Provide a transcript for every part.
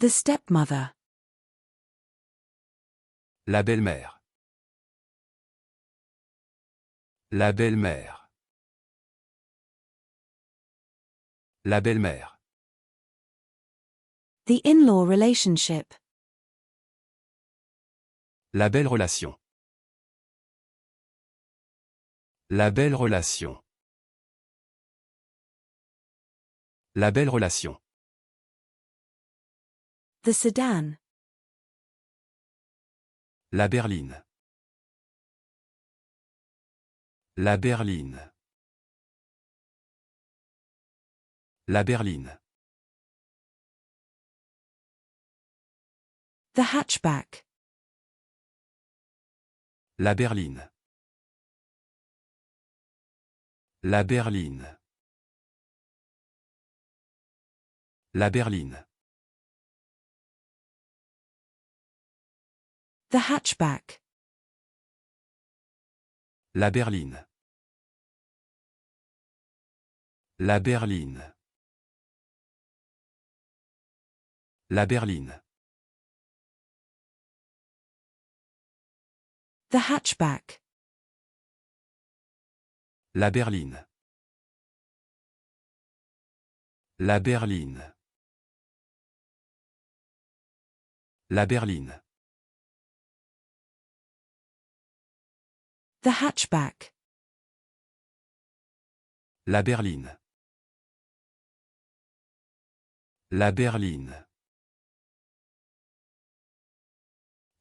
The stepmother. La belle-mère. La belle-mère. La belle-mère. The in-law relationship. La belle relation. La belle relation. La belle relation. The sedan. La berline. La berline. La berline. The hatchback. La berline. La berline. La berline. The hatchback. La berline. La berline. La berline. The hatchback. La berline. La berline. La berline. The hatchback. La berline. La berline.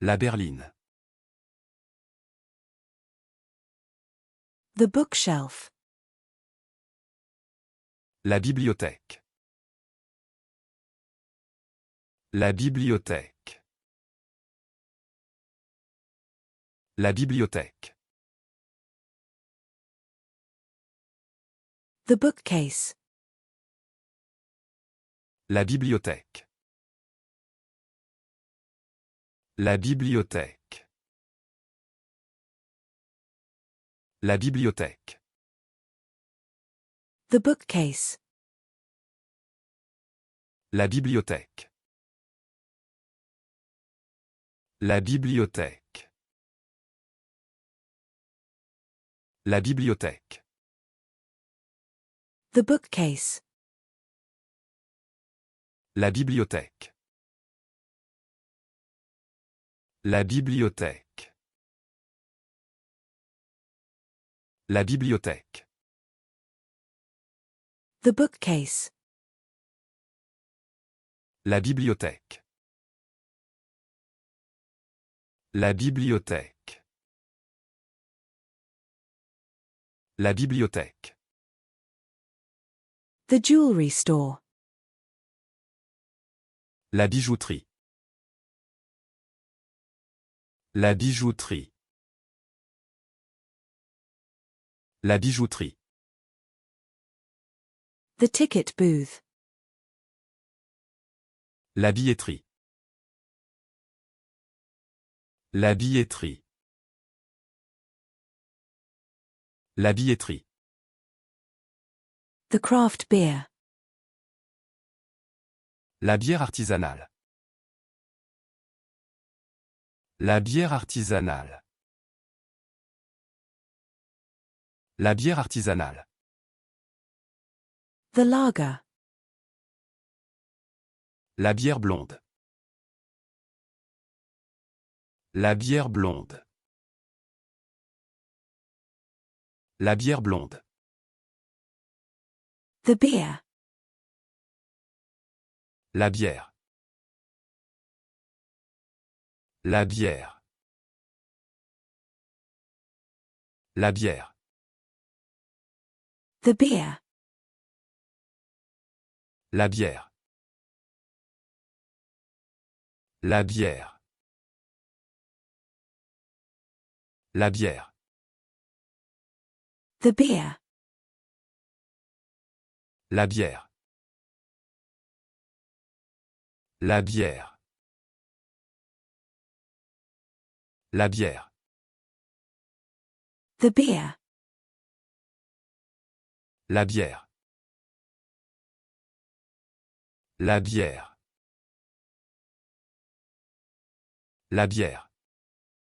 La berline. The bookshelf. La bibliothèque. La bibliothèque. La bibliothèque. The bookcase. La bibliothèque. La bibliothèque. La bibliothèque. The bookcase. La bibliothèque. La bibliothèque. La bibliothèque. The bookcase. La bibliothèque. La bibliothèque. La bibliothèque. The bookcase. La bibliothèque. La bibliothèque. La bibliothèque. The jewelry store. La bijouterie. La bijouterie. La bijouterie. The ticket booth. La billetterie. La billetterie. La billetterie. The craft beer. La bière artisanale. La bière artisanale. La bière artisanale. The lager. La bière blonde. La bière blonde. La bière blonde. The beer. La bière. La bière. La bière. The beer. La bière. La bière. La bière. The beer. La bière. La bière. La bière. The beer. La bière. La bière. La bière.